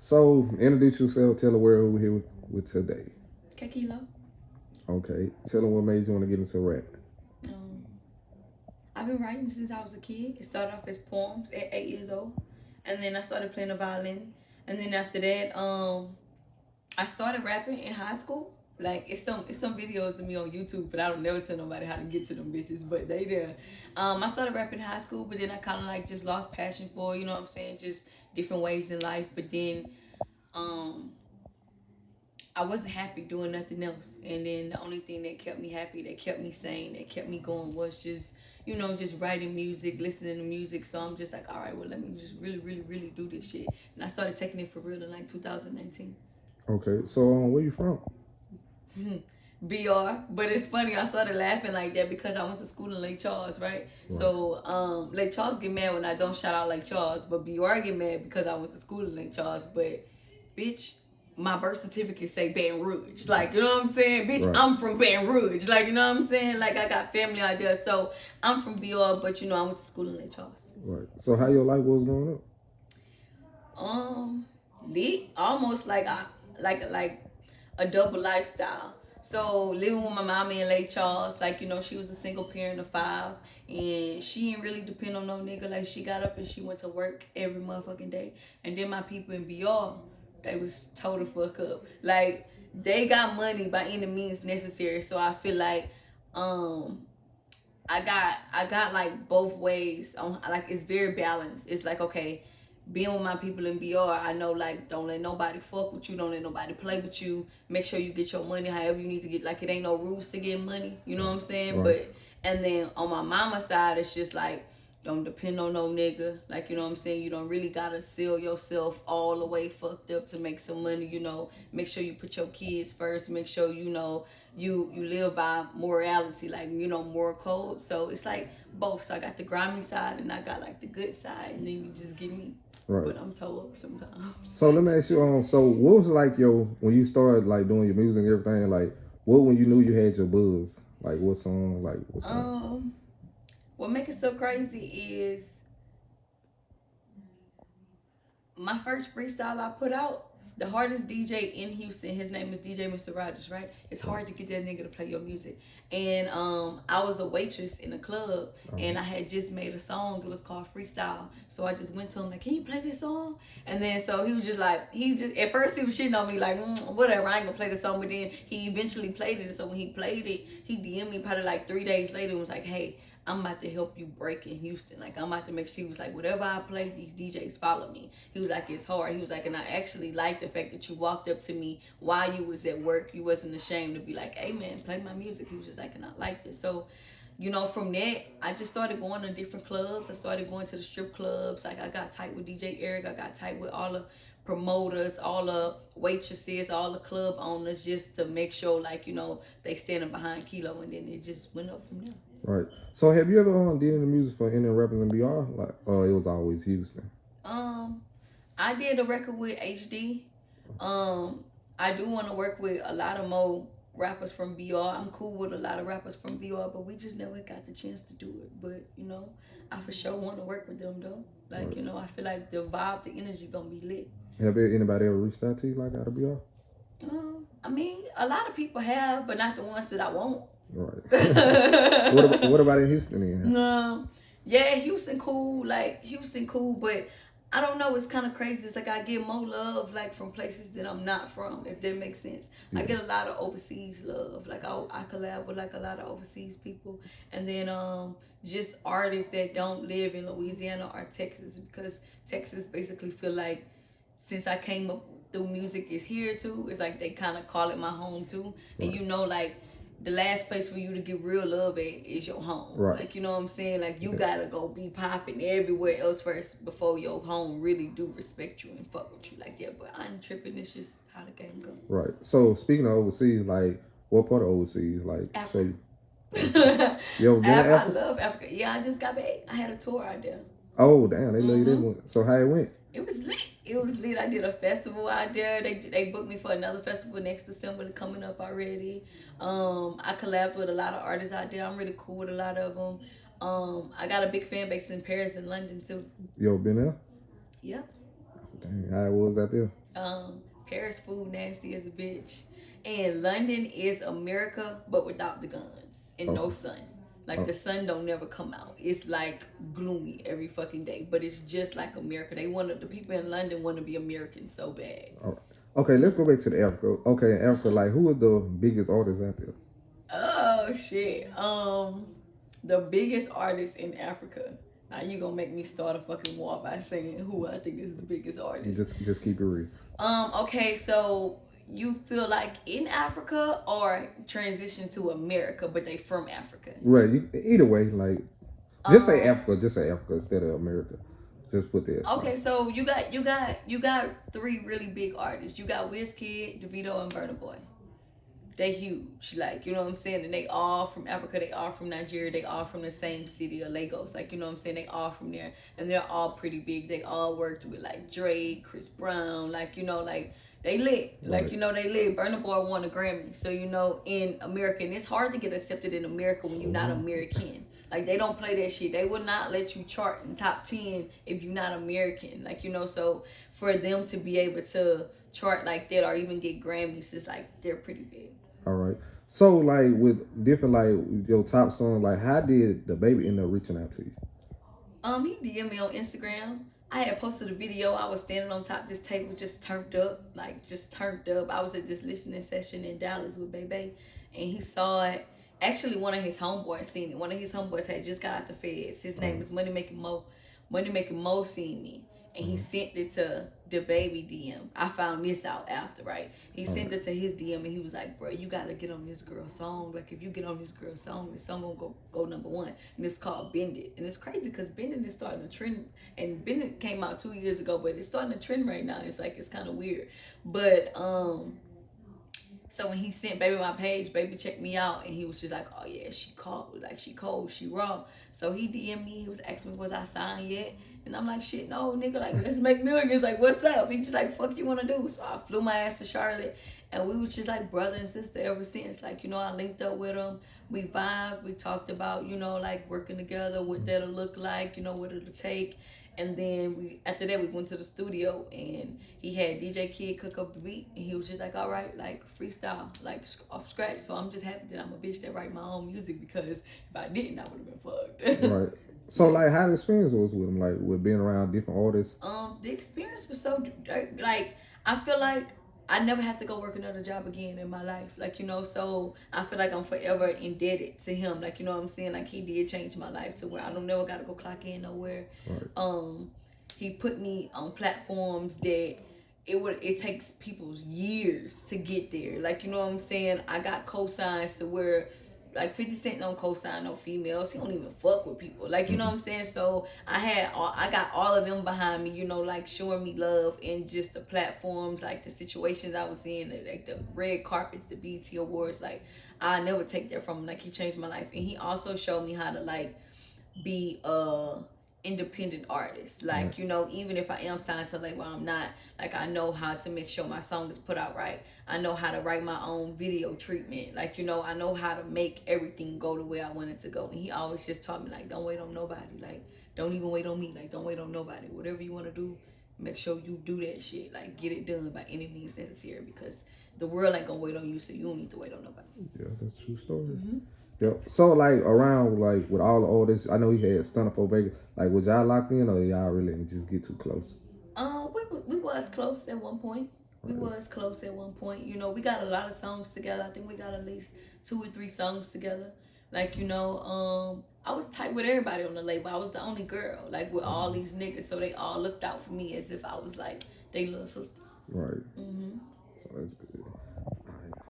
So, introduce yourself. Tell the world who we're here with today. Kayykilo. Okay. Tell them what made you want to get into rap. Um, I've been writing since I was a kid. It started off as poems at 8 years old, and then I started playing the violin. And then after that, I started rapping in high school. Like it's some videos of me on YouTube, but I don't never tell nobody how to get to them bitches. But they there. I started rapping in high school, but then I kind of like just lost passion for you know what I'm saying, just different ways in life. But then um I wasn't happy doing nothing else. And then the only thing that kept me happy, that kept me sane, that kept me going was just, just writing music, listening to music. So I'm just like, all right, well, let me just really, really, really do this shit. And I started taking it for real in like 2019. Okay. So, where you from? BR, but it's funny. I started laughing like that because I went to school in Lake Charles, right? Right. So, Lake Charles get mad when I don't shout out Lake Charles, but BR get mad because I went to school in Lake Charles. But, bitch, my birth certificate say Baton Rouge. Like, you know what I'm saying? Bitch, Right. I'm from Baton Rouge. Like, you know what I'm saying? Like, I got family out there. So, I'm from BR, but, I went to school in Lake Charles. Right. So, how your life was growing up? Um, Lit. Almost like a double lifestyle. So living with my mama in Lake Charles, like she was a single parent of five, and she didn't really depend on no nigga. Like she got up and she went to work every motherfucking day. And then my people in BR, they was total fuck up. Like they got money by any means necessary. So I feel like um I got like both ways on, like it's very balanced. It's like, okay, being with my people in BR, I know like don't let nobody fuck with you, don't let nobody play with you. Make sure you get your money however you need to get. Like it ain't no rules to get money, you know what I'm saying? Right. But and then on my mama's side, it's just like don't depend on no nigga. Like, you know what I'm saying? You don't really gotta sell yourself all the way fucked up to make some money. Make sure you put your kids first. Make sure, you live by morality, like, moral code. So it's like both. So I got the grimy side and I got like the good side, and then you just get me. Right. But I'm toe up sometimes. So let me ask you, so what was like your when you started like doing your music and everything, like what when you knew you had your buzz? Like what song? What makes it so crazy is my first freestyle I put out, the hardest DJ in Houston, his name is DJ Mr. Rogers, right? It's hard to get that nigga to play your music. And I was a waitress in a club, and I had just made a song. It was called Freestyle. So I just went to him like, can you play this song? And then so he was just like, at first he was shitting on me like, whatever, I ain't gonna play the song. But then he eventually played it. So when he played it, he DM'd me probably like 3 days later and was like, hey, I'm about to help you break in Houston. Like, I'm about to make sure. He was like, whatever I play, these DJs follow me. He was like, it's hard. He was like, and I actually like the fact that you walked up to me while you was at work. You wasn't ashamed to be like, hey man, play my music. He was just like, and I liked it. So, from that, I just started going to different clubs. I started going to the strip clubs. Like, I got tight with DJ Eric. I got tight with all the promoters, all the waitresses, all the club owners, just to make sure, like, they standing behind Kilo. And then it just went up from there. Right. So have you ever did any music for any rappers in BR? Like, it was always Houston. I did a record with HD. I do want to work with a lot of more rappers from BR. I'm cool with a lot of rappers from BR, but we just never got the chance to do it. But I for sure want to work with them though. Like, right. I feel like the vibe, the energy gonna be lit. Have anybody ever reached out to you like out of BR? I mean, a lot of people have, but not the ones that I want. Right. what about in Houston then? No. Yeah, Houston cool. Like, Houston cool, but I don't know. It's kind of crazy. It's like I get more love, like, from places that I'm not from, if that makes sense. Yeah. I get a lot of overseas love. Like, I collab with, like, a lot of overseas people. And then just artists that don't live in Louisiana or Texas, because Texas basically feel like since I came up through music is here, too. It's like they kind of call it my home, too. And, right. Like, the last place for you to get real love at is your home. Right. Like, you know what I'm saying? Like, you gotta go be popping everywhere else first before your home really do respect you and fuck with you like that. But I ain't tripping. It's just how the game goes. Right. So, speaking of overseas, like, what part of overseas? Like, Africa. say, yo, Africa? I love Africa. Yeah, I just got back. I had a tour out there. Oh, damn. They know you did one. So, how it went? It was lit. It was lit. I did a festival out there. They booked me for another festival next December coming up already. I collabed with a lot of artists out there. I'm really cool with a lot of them. I got a big fan base in Paris and London too. You ever been there? Yeah. Dang, how it was out there? Paris food nasty as a bitch. And London is America, but without the guns and no Okay. sun. Like Oh, the sun don't never come out. It's like gloomy every fucking day, but it's just like America. The people in London want to be American so bad. all right. Okay, let's go back to the Africa. Okay, in Africa, like who is the biggest artist out there? Oh shit. The biggest artist in Africa. Now you gonna make me start a fucking war by saying who I think is the biggest artist. Just keep it real. Okay, so you feel like in Africa or transition to America, but they from Africa. Right. Either way, like just say Um, Africa. Just say Africa instead of America. Just put that. okay, so you got three really big artists. You got Wizkid, Davido, and Burna Boy. They huge, like, you know what I'm saying, and they all from Africa, they all from Nigeria, they all from the same city of Lagos, like, you know what I'm saying, they all from there, and they're all pretty big. They all worked with like Drake, Chris Brown, like, you know, like they lit, like, Right. you know, they lit. Burna Boy won a Grammy, so you know, in America, and it's hard to get accepted in America when you're not So, American. Like they don't play that shit. They would not let you chart in top 10 if you're not American. Like, you know, so for them to be able to chart like that or even get Grammys, it's like they're pretty big. all right. So like with different like your top song, like how did the baby end up reaching out to you? He DM'd me on Instagram. I had posted a video. I was standing on top of this table, just turned up, like just turned up. I was at this listening session in Dallas with Bebe, and he saw it. Actually, one of his homeboys seen it. One of his homeboys had just got out the feds. His name is Money Making Mo. Money Making Mo seen me, and he sent it to Dababy DM. I found this out after, right? He sent it to his DM, and he was like, "Bro, you gotta get on this girl's song. Like, if you get on this girl's song, this song gonna go number one." And it's called Bend It, and it's crazy because Bend It is starting to trend. And Bend It came out 2 years ago, but it's starting to trend right now. It's like it's kind of weird, but so when he sent Baby my page, Baby checked me out, and he was just like, "Oh yeah, she called, like she cold, she raw." So he DM'd me. He was asking me, "Was I signed yet?" And I'm like, "Shit, no, nigga. Like, let's make millions. Like, what's up?" He just like, "Fuck you wanna do?" So I flew my ass to Charlotte, and we was just like brother and sister ever since. Like, you know, I linked up with him. We vibed. We talked about, you know, like working together, what that'll look like, you know, what it'll take. And then after that we went to the studio, and he had DJ Kid cook up the beat, and he was just like, "All right, like freestyle, like off scratch." So I'm just happy that I'm a bitch that write my own music, because if I didn't, I would have been fucked. Right. So like how the experience was with him, like with being around different artists. The experience was so like, I feel like I never have to go work another job again in my life. Like, you know, so I feel like I'm forever indebted to him. Like, you know what I'm saying? Like, he did change my life to where I don't never gotta go clock in nowhere. Right. He put me on platforms that it takes people years to get there. Like, you know what I'm saying? I got cosigns to where like 50 Cent don't co-sign no females. He don't even fuck with people. Like, you know what I'm saying? So I got all of them behind me, you know, like showing me love in just the platforms, like the situations I was in, like the red carpets, the BT Awards. Like, I never take that from him. Like, he changed my life. And he also showed me how to like be independent artist. Like, Right. you know, even if I am signed to label, I'm not. Like, I know how to make sure my song is put out right. I know how to write my own video treatment. Like, you know, I know how to make everything go the way I want it to go. And he always just taught me, like, don't wait on nobody. Like, don't even wait on me. Like, don't wait on nobody. Whatever you want to do, make sure you do that shit. Like, get it done by any means necessary, because the world ain't gonna wait on you, so you don't need to wait on nobody. Yeah, that's a true story. Yep. So like around like with all the artists, I know he had Stunner for Vegas. Like, was y'all locked in, or y'all really just get too close? We was close at one point. We Right. was close at one point. You know, we got a lot of songs together. I think we got at least 2 or 3 songs together. Like, you know, I was tight with everybody on the label. I was the only girl, like with all these niggas, so they all looked out for me as if I was like they little sister. Right. So that's good.